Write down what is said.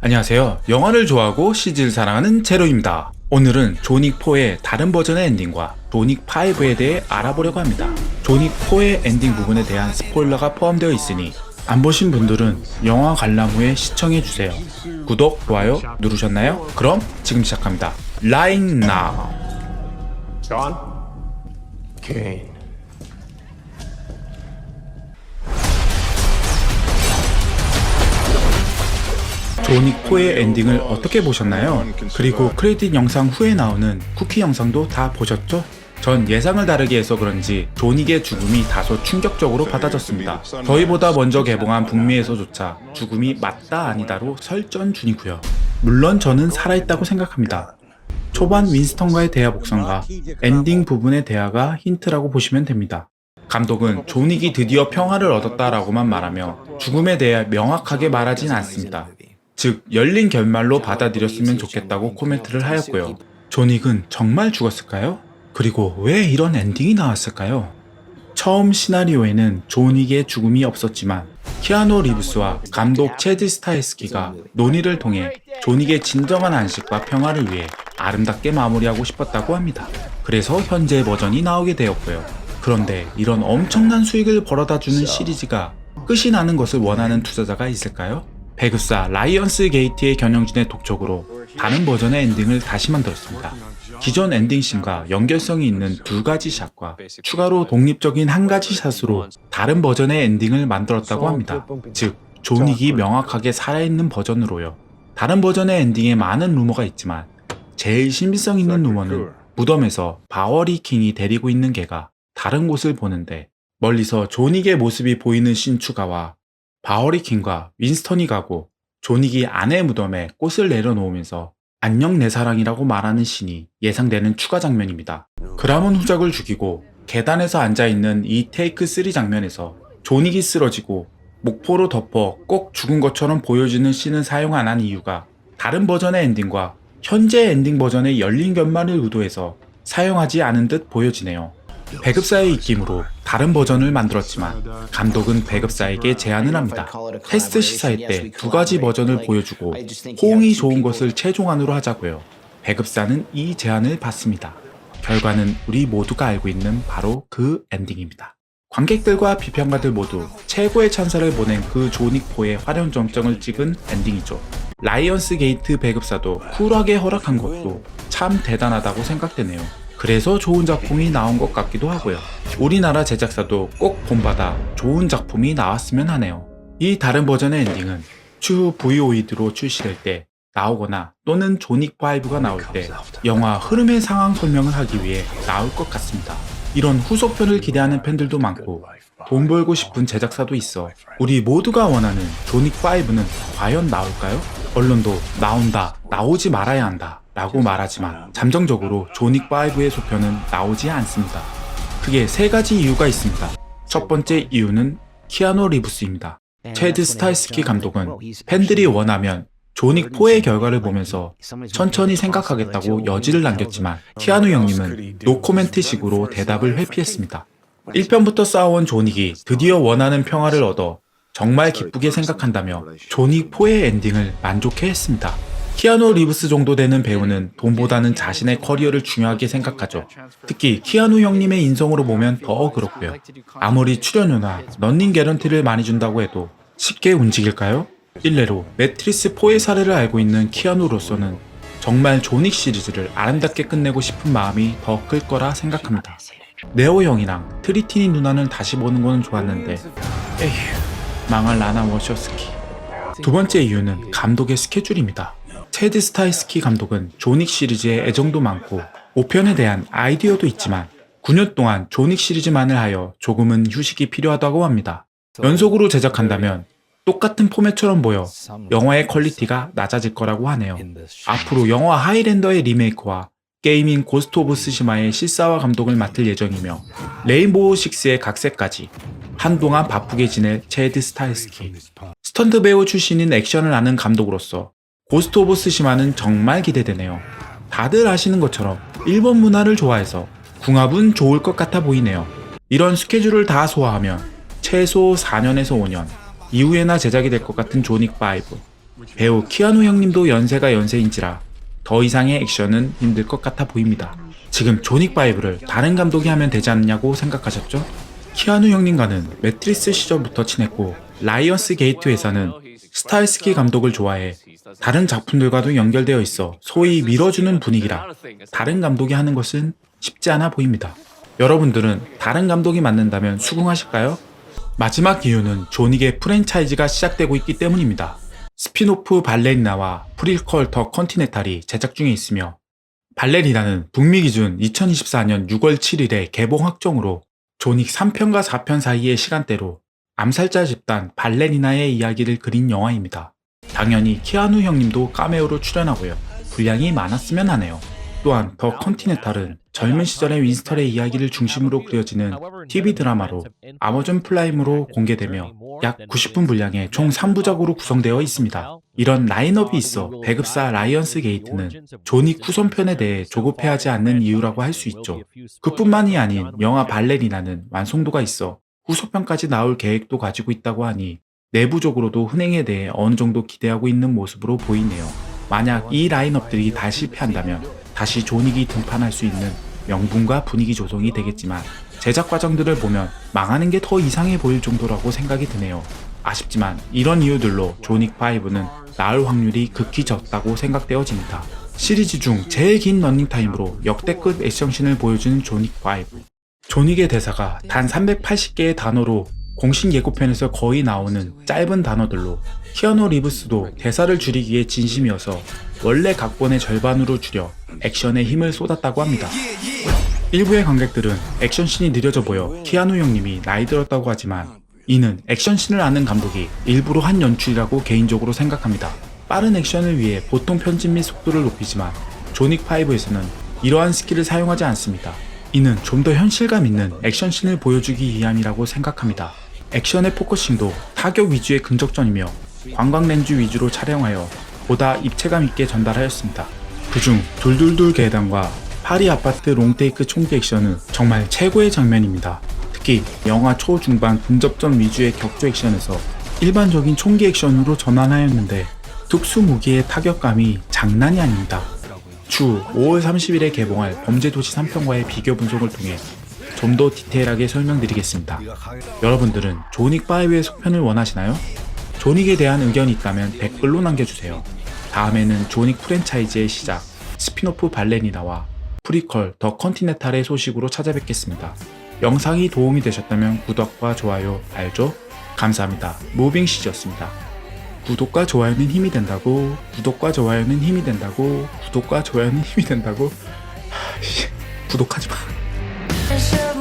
안녕하세요. 영화를 좋아하고 CG를 사랑하는 제로입니다. 오늘은 존윅4의 다른 버전의 엔딩과 존윅5에 대해 알아보려고 합니다. 존윅4의 엔딩 부분에 대한 스포일러가 포함되어 있으니 안 보신 분들은 영화 관람 후에 시청해주세요. 구독, 좋아요 누르셨나요? 그럼 지금 시작합니다. Right now. John? Kane. 존윅4의 엔딩을 어떻게 보셨나요? 그리고 크레딧 영상 후에 나오는 쿠키 영상도 다 보셨죠? 전 예상을 다르게 해서 그런지 존윅의 죽음이 다소 충격적으로 받아졌습니다. 저희보다 먼저 개봉한 북미에서조차 죽음이 맞다 아니다로 설전중이고요. 물론 저는 살아있다고 생각합니다. 초반 윈스턴과의 대화 복선과 엔딩 부분의 대화가 힌트라고 보시면 됩니다. 감독은 존윅이 드디어 평화를 얻었다라고만 말하며 죽음에 대해 명확하게 말하진 않습니다. 즉 열린 결말로 받아들였으면 좋겠다고 코멘트를 하였고요. 존윅은 정말 죽었을까요? 그리고 왜 이런 엔딩이 나왔을까요? 처음 시나리오에는 존윅의 죽음이 없었지만 키아누 리브스와 감독 체드 스타이스키가 논의를 통해 존윅의 진정한 안식과 평화를 위해 아름답게 마무리하고 싶었다고 합니다. 그래서 현재 버전이 나오게 되었고요. 그런데 이런 엄청난 수익을 벌어다주는 시리즈가 끝이 나는 것을 원하는 투자자가 있을까요? 배급사 라이언스 게이트의 경영진의 독촉으로 다른 버전의 엔딩을 다시 만들었습니다. 기존 엔딩씬과 연결성이 있는 두 가지 샷과 추가로 독립적인 한 가지 샷으로 다른 버전의 엔딩을 만들었다고 합니다. 즉, 존윅이 명확하게 살아있는 버전으로요. 다른 버전의 엔딩에 많은 루머가 있지만 제일 신빙성 있는 루머는 무덤에서 바워리 킹이 데리고 있는 개가 다른 곳을 보는데 멀리서 존윅의 모습이 보이는 씬 추가와 바워리 킹과 윈스턴이 가고 존윅이 아내의 무덤에 꽃을 내려놓으면서 안녕 내 사랑이라고 말하는 씬이 예상되는 추가 장면입니다. 그람은 후작을 죽이고 계단에서 앉아있는 이 테이크 3 장면에서 존윅이 쓰러지고 목포로 덮어 꼭 죽은 것처럼 보여지는 씬을 사용 안 한 이유가 다른 버전의 엔딩과 현재 엔딩 버전의 열린 결말을 의도해서 사용하지 않은 듯 보여지네요. 배급사의 입김으로 다른 버전을 만들었지만 감독은 배급사에게 제안을 합니다. 테스트 시사회 때 두 가지 버전을 보여주고 호응이 좋은 것을 최종안으로 하자고요. 배급사는 이 제안을 받습니다. 결과는 우리 모두가 알고 있는 바로 그 엔딩입니다. 관객들과 비평가들 모두 최고의 찬사를 보낸 그 존윅4의 화려한 점정을 찍은 엔딩이죠. 라이언스 게이트 배급사도 쿨하게 허락한 것도 참 대단하다고 생각되네요. 그래서 좋은 작품이 나온 것 같기도 하고요. 우리나라 제작사도 꼭 본받아 좋은 작품이 나왔으면 하네요. 이 다른 버전의 엔딩은 추후 VOD로 출시될 때 나오거나 또는 존윅5가 나올 때 영화 흐름의 상황 설명을 하기 위해 나올 것 같습니다. 이런 후속편을 기대하는 팬들도 많고 돈 벌고 싶은 제작사도 있어 우리 모두가 원하는 존윅5는 과연 나올까요? 언론도 나온다, 나오지 말아야 한다 라고 말하지만 잠정적으로 존윅5의 소편은 나오지 않습니다. 그게 세 가지 이유가 있습니다. 첫 번째 이유는 키아누 리브스입니다. 체드 스타이스키 감독은 팬들이 원하면 존윅4의 결과를 보면서 천천히 생각하겠다고 여지를 남겼지만 키아누 형님은 노코멘트식으로 대답을 회피했습니다. 1편부터 쌓아온 존윅이 드디어 원하는 평화를 얻어 정말 기쁘게 생각한다며 존윅4의 엔딩을 만족해했습니다. 키아누 리브스 정도 되는 배우는 돈보다는 자신의 커리어를 중요하게 생각하죠. 특히 키아누 형님의 인성으로 보면 더 그렇고요. 아무리 출연료나 런닝 개런티를 많이 준다고 해도 쉽게 움직일까요? 일례로 매트리스4의 사례를 알고 있는 키아누로서는 정말 존윅 시리즈를 아름답게 끝내고 싶은 마음이 더 클 거라 생각합니다. 네오 형이랑 트리티니 누나는 다시 보는 거는 좋았는데 에휴 망할 라나 워셔스키. 두 번째 이유는 감독의 스케줄입니다. 체드 스타이스키 감독은 존윅 시리즈에 애정도 많고 5편에 대한 아이디어도 있지만 9년 동안 존윅 시리즈만을 하여 조금은 휴식이 필요하다고 합니다. 연속으로 제작한다면 똑같은 포맷처럼 보여 영화의 퀄리티가 낮아질 거라고 하네요. 앞으로 영화 하이랜더의 리메이크와 게이밍 고스트 오브 스시마의 실사화 감독을 맡을 예정이며 레인보우 6의 각색까지 한동안 바쁘게 지낼 체드 스타이스키. 스턴트 배우 출신인 액션을 아는 감독으로서 고스트 오브 스시마는 정말 기대되네요. 다들 아시는 것처럼 일본 문화를 좋아해서 궁합은 좋을 것 같아 보이네요. 이런 스케줄을 다 소화하면 최소 4년에서 5년 이후에나 제작이 될 것 같은 존윅5. 배우 키아누 형님도 연세가 연세인지라 더 이상의 액션은 힘들 것 같아 보입니다. 지금 존윅5를 다른 감독이 하면 되지 않냐고 생각하셨죠? 키아누 형님과는 매트리스 시절부터 친했고 라이언스 게이트에서는 스타일스키 감독을 좋아해 다른 작품들과도 연결되어 있어 소위 밀어주는 분위기라 다른 감독이 하는 것은 쉽지 않아 보입니다. 여러분들은 다른 감독이 맡는다면 수긍하실까요? 마지막 이유는 존윅의 프랜차이즈가 시작되고 있기 때문입니다. 스피노프 발레리나와 프리퀄 더 컨티넨탈이 제작 중에 있으며 발레리나는 북미 기준 2024년 6월 7일에 개봉 확정으로 존윅 3편과 4편 사이의 시간대로 암살자 집단 발레리나의 이야기를 그린 영화입니다. 당연히 키아누 형님도 카메오로 출연하고요. 분량이 많았으면 하네요. 또한 더 컨티넨탈은 젊은 시절의 윈스턴의 이야기를 중심으로 그려지는 TV 드라마로 아마존 프라임으로 공개되며 약 90분 분량의 총 3부작으로 구성되어 있습니다. 이런 라인업이 있어 배급사 라이언스 게이트는 존윅 후속편에 대해 조급해하지 않는 이유라고 할 수 있죠. 그뿐만이 아닌 영화 발레리나는 완성도가 있어 후속편까지 나올 계획도 가지고 있다고 하니 내부적으로도 흥행에 대해 어느 정도 기대하고 있는 모습으로 보이네요. 만약 이 라인업들이 다 실패한다면 다시 존윅이 등판할 수 있는 명분과 분위기 조성이 되겠지만 제작 과정들을 보면 망하는 게 더 이상해 보일 정도라고 생각이 드네요. 아쉽지만 이런 이유들로 존윅5는 나올 확률이 극히 적다고 생각되어집니다. 시리즈 중 제일 긴 러닝타임으로 역대급 액션씬을 보여주는 존윅5. 존윅의 대사가 단 380개의 단어로 공식 예고편에서 거의 나오는 짧은 단어들로 키아누 리브스도 대사를 줄이기에 진심이어서 원래 각본의 절반으로 줄여 액션에 힘을 쏟았다고 합니다. 일부의 관객들은 액션씬이 느려져 보여 키아누 형님이 나이 들었다고 하지만 이는 액션씬을 아는 감독이 일부러 한 연출이라고 개인적으로 생각합니다. 빠른 액션을 위해 보통 편집 및 속도를 높이지만 존윅5에서는 이러한 스킬을 사용하지 않습니다. 이는 좀 더 현실감 있는 액션씬을 보여주기 위함이라고 생각합니다. 액션의 포커싱도 타격 위주의 근접전이며 관광 렌즈 위주로 촬영하여 보다 입체감 있게 전달하였습니다. 그중 둘둘둘 계단과 파리 아파트 롱테이크 총기 액션은 정말 최고의 장면입니다. 특히 영화 초중반 근접전 위주의 격조 액션에서 일반적인 총기 액션으로 전환하였는데 특수 무기의 타격감이 장난이 아닙니다. 추후 5월 30일에 개봉할 범죄도시 3편과의 비교 분석을 통해 좀 더 디테일하게 설명드리겠습니다. 여러분들은 존윅5의 속편을 원하시나요? 존윅에 대한 의견이 있다면 댓글로 남겨주세요. 다음에는 존윅 프랜차이즈의 시작, 스피노프 발레리나와 프리퀄 더 컨티넨탈의 소식으로 찾아뵙겠습니다. 영상이 도움이 되셨다면 구독과 좋아요 알죠? 감사합니다. 무빙시즈였습니다. 구독과 좋아요는 힘이 된다고, 구독과 좋아요는 힘이 된다고, 구독과 좋아요는 힘이 된다고. 구독하지 마.